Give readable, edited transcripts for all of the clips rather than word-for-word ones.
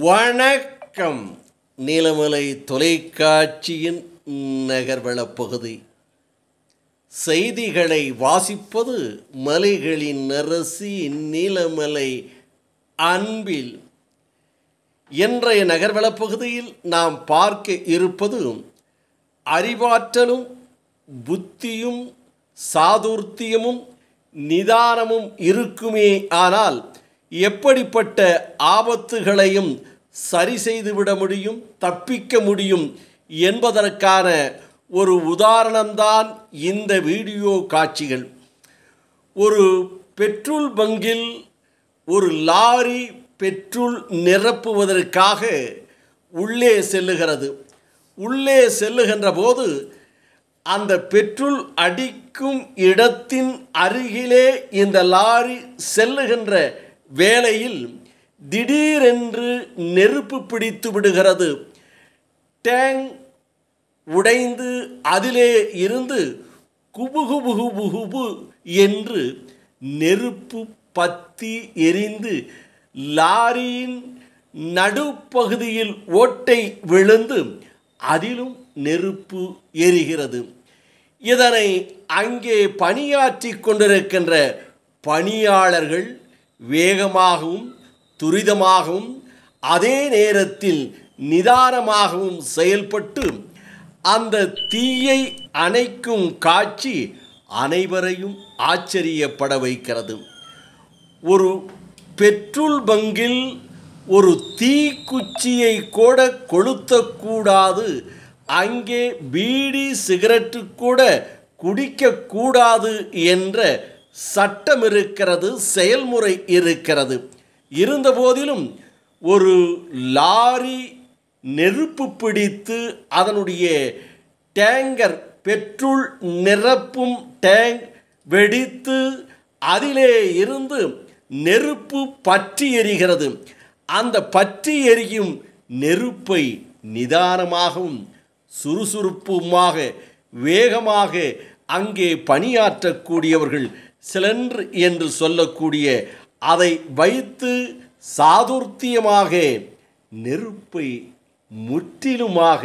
வணக்கம். நீலமலை தொலைக்காட்சியின் நகர்வளப் பகுதி. செய்திகளை வாசிப்பது மலைகளின் அரசி நீலமலை அன்பில். இன்றைய நகர்வளப் பகுதியில் நாம் பார்க்க இருப்பது அறிவாற்றலும் புத்தியும் சாதுர்த்தியமும் நிதானமும் இருக்குமே ஆனால் எப்படிப்பட்ட ஆபத்துகளையும் சரி செய்துவிட முடியும், தப்பிக்க முடியும் என்பதற்கான ஒரு உதாரணம்தான் இந்த வீடியோ காட்சிகள். ஒரு பெட்ரோல் பங்கில் ஒரு லாரி பெட்ரோல் நிரப்புவதற்காக உள்ளே செல்லுகிறது. உள்ளே செல்லுகின்ற போது அந்த பெட்ரோல் அடிக்கும் இடத்தின் அருகிலே இந்த லாரி செல்லுகின்ற வேளையில் திடீரென்று நெருப்பு பிடித்து விடுகிறது. டேங்க் உடைந்து அதிலே இருந்து குபுகுபுகுபுகுபு என்று நெருப்பு பற்றி எரிந்து லாரியின் நடுப்பகுதியில் ஓட்டை விழுந்து அதிலும் நெருப்பு எரிகிறது. இதனை அங்கே பணியாற்றி கொண்டிருக்கின்ற பணியாளர்கள் வேகமாகவும் துரிதமாகவும் அதே நேரத்தில் நிதானமாகவும் செயல்பட்டு அந்த தீயை அணைக்கும் காட்சி அனைவரையும் ஆச்சரியப்பட வைக்கிறது. ஒரு பெட்ரோல் பங்கில் ஒரு தீக்குச்சியை கூட கொளுத்தக்கூடாது, அங்கே பீடி சிகரெட்டு கூட குடிக்கக்கூடாது என்ற சட்டம் இருக்கிறது, செயல்முறை இருக்கிறது. இருந்தபோதிலும் ஒரு லாரி நெருப்பு பிடித்து அதனுடைய டேங்கர் பெட்ரோல் நிரப்பும் டேங்க் வெடித்து அதிலே இருந்து நெருப்பு பற்றி எரிகிறது. அந்த பற்றி எரியும் நெருப்பை நிதானமாகவும் சுறுசுறுப்புமாக வேகமாக அங்கே பணியாற்றக்கூடியவர்கள் சிலிண்டர் என்று சொல்லக்கூடிய அதை வைத்து சாதுர்த்தியமாக நெருப்பை முற்றிலுமாக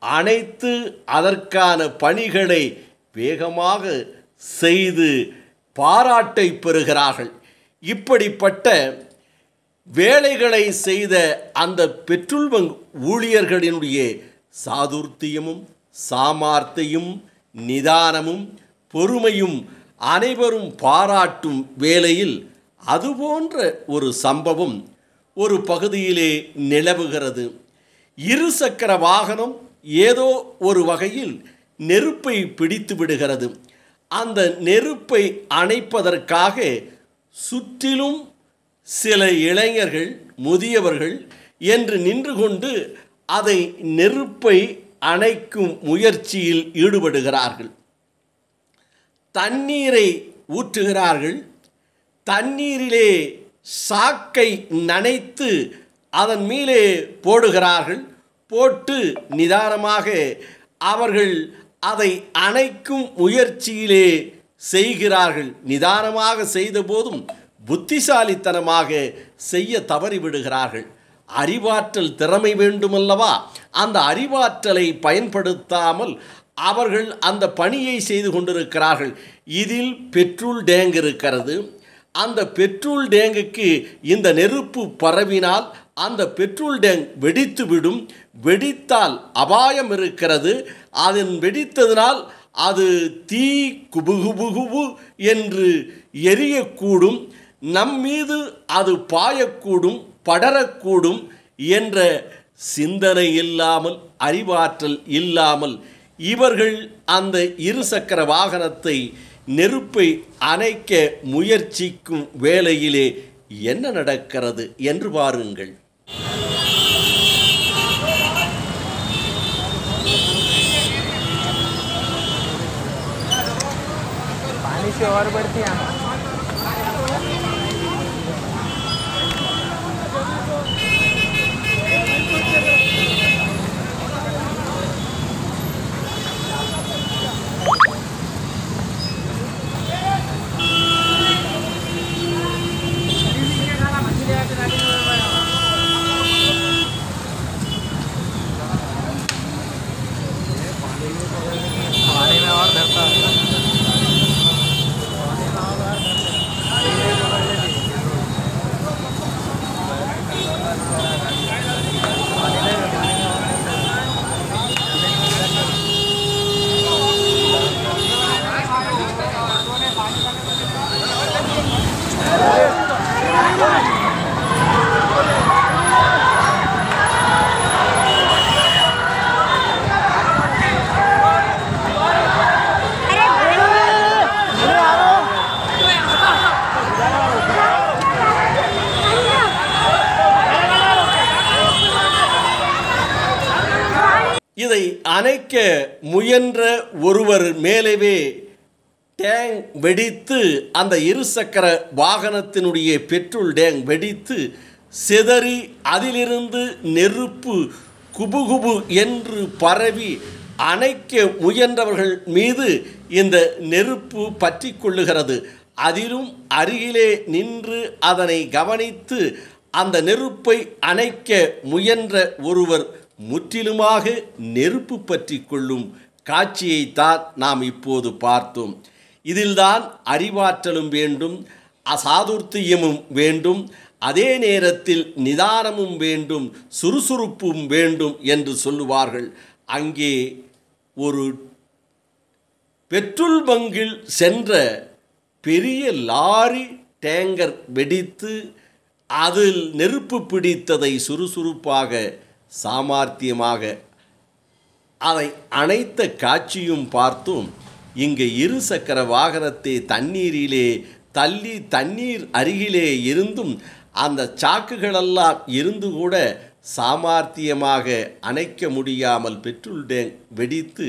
அணைத்து அதற்கான பணிகளை வேகமாக செய்து பாராட்டை பெறுகிறார்கள். இப்படிப்பட்ட வேலைகளை செய்த அந்த பெட்ரோல் பங்க் ஊழியர்களினுடைய சாதுர்த்தியமும் சாமர்த்தியமும் நிதானமும் பொறுமையும் அனைவரும் பாராட்டும் வேளையில் அதுபோன்ற ஒரு சம்பவம் ஒரு பகுதியிலே நிலவுகிறது. இருசக்கர வாகனம் ஏதோ ஒரு வகையில் நெருப்பை பிடித்து விடுகிறது. அந்த நெருப்பை அணைப்பதற்காக சுற்றிலும் சில இளைஞர்கள் முதியவர்கள் என்று நின்று கொண்டு அதை நெருப்பை அணைக்கும் முயற்சியில் ஈடுபடுகிறார்கள். தண்ணீரை ஊற்றுகிறார்கள். தண்ணீரிலே சாக்கை நனைத்து அதன் மேலே போடுகிறார்கள். போட்டு நிதானமாக அவர்கள் அதை அணைக்கும் முயற்சியிலே செய்கிறார்கள். நிதானமாக செய்த போதும் புத்திசாலித்தனமாக செய்ய தவறிவிடுகிறார்கள். அறிவாற்றல் திறமை வேண்டுமல்லவா? அந்த அறிவாற்றலை பயன்படுத்தாமல் அவர்கள் அந்த பணியை செய்து கொண்டிருக்கிறார்கள். இதில் பெட்ரோல் டேங்க் இருக்கிறது. அந்த பெட்ரோல் டேங்குக்கு இந்த நெருப்பு பரவினால் அந்த பெட்ரோல் டேங்க் வெடித்துவிடும். வெடித்தால் அபாயம் இருக்கிறது. அதன் வெடித்ததினால் அது தீ குபுகுபுகுபு என்று எரியக்கூடும். நம்மீது அது பாயக்கூடும், படரக்கூடும் என்ற சிந்தனை இல்லாமல் அறிவாற்றல் இல்லாமல் இவர்கள் அந்த இருசக்கர வாகனத்தை நெருப்பை அணைக்க முயற்சிக்கும் வேளையிலே என்ன நடக்கிறது என்று பாருங்கள். पानी से और बढ़ती है। அணைக்க முயன்ற ஒருவர் மேலவே டேங் வெடித்து அந்த இருசக்கர வாகனத்தினுடைய பெட்ரோல் டேங் வெடித்து சிதறி அதிலிருந்து நெருப்பு குபுகுபு என்று பரவி அணைக்க முயன்றவர்கள் மீது இந்த நெருப்பு பற்றி கொள்ளுகிறது. அதிலும் அருகிலே நின்று அதனை கவனித்து அந்த நெருப்பை அணைக்க முயன்ற ஒருவர் முற்றிலுமாக நெருப்பு பற்றி கொள்ளும் காட்சியைத்தான் நாம் இப்போது பார்த்தோம். இதில்தான் அறிவாற்றலும் வேண்டும், அசாதுர்த்தியமும் வேண்டும், அதே நேரத்தில் நிதானமும் வேண்டும், சுறுசுறுப்பும் வேண்டும் என்று சொல்லுவார்கள். அங்கே ஒரு பெட்ரோல் பங்கில் சென்ற பெரிய லாரி டேங்கர் வெடித்து அதில் நெருப்பு பிடித்ததை சுறுசுறுப்பாக சாமர்த்தியமாக அதை அணைத்த காட்சியும் பார்த்தோம். இங்கே இருசக்கர வாகனத்தை தண்ணீரிலே தள்ளி தண்ணீர் அருகிலே இருந்தும் அந்த சாக்குகளெல்லாம் இருந்து கூட சாமர்த்தியமாக அணைக்க முடியாமல் பெட்ரோல் டேங்க் வெடித்து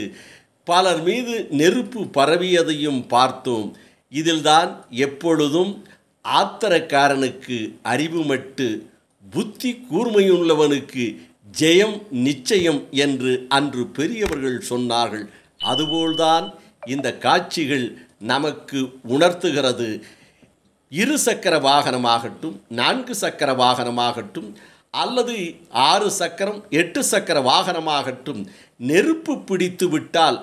பலர் மீது நெருப்பு பரவியதையும் பார்த்தோம். இதில்தான் எப்பொழுதும் ஆத்திரக்காரனுக்கு அறிவு மட்டு, புத்தி கூர்மையுள்ளவனுக்கு ஜெயம் நிச்சயம் என்று அன்று பெரியவர்கள் சொன்னார்கள். அதுபோல்தான் இந்த காட்சிகள் நமக்கு உணர்த்துகிறது. இரு சக்கர வாகனமாகட்டும், 4 சக்கர வாகனமாகட்டும், அல்லது 6 சக்கரம் 8 சக்கர வாகனமாகட்டும், நெருப்பு பிடித்து விட்டால்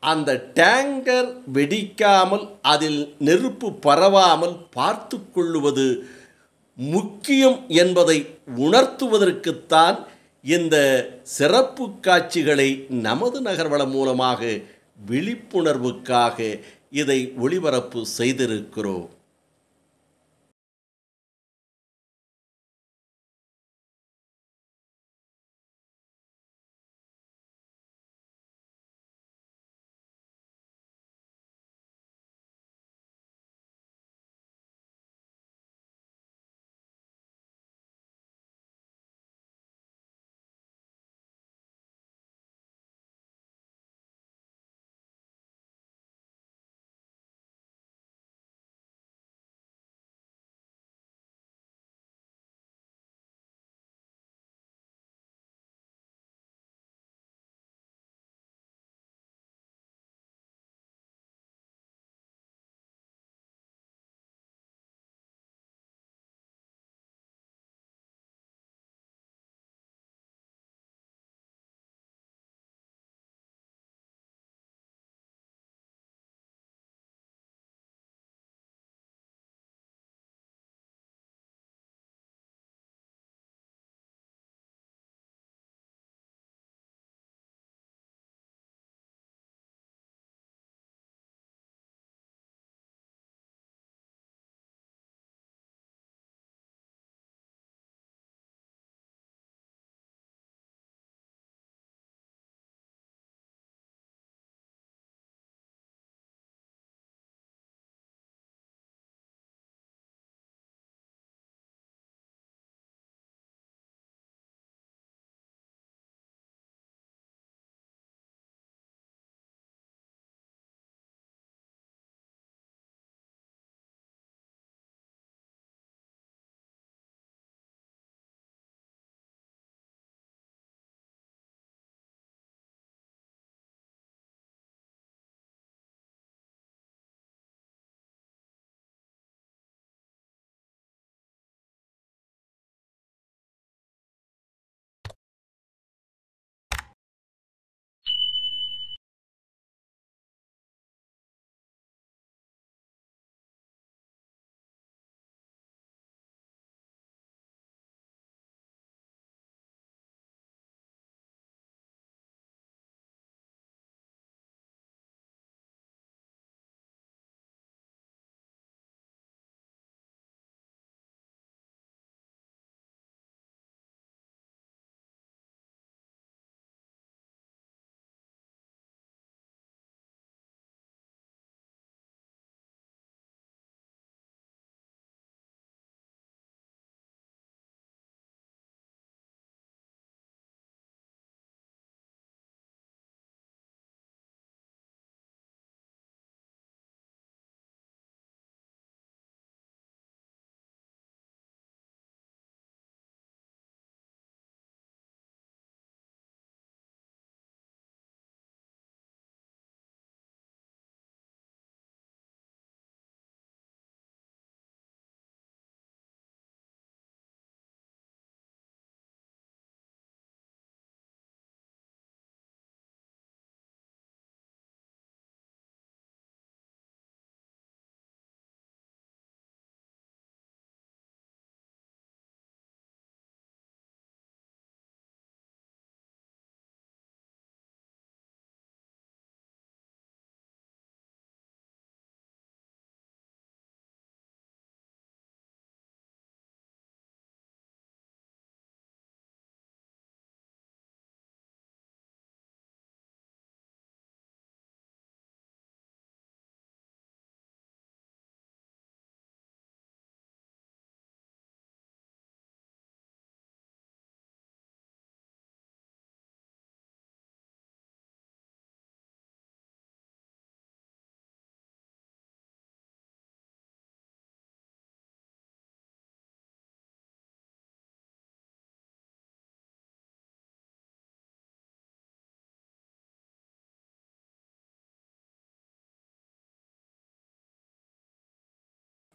அந்த டேங்கர் வெடிக்காமல் அதில் நெருப்பு பரவாமல் பார்த்து கொள்ளுவது முக்கியம் என்பதை உணர்த்துவதற்குத்தான் இந்த சிறப்பு காட்சிகளை நமது நகர்வளம் மூலமாக விழிப்புணர்வுக்காக இதை ஒளிபரப்பு செய்திருக்கிறோம்.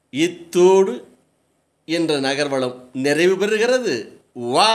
இத்தோடு என்ற நகர்வலம் நிறைவு பெறுகிறது. வணக்கம்.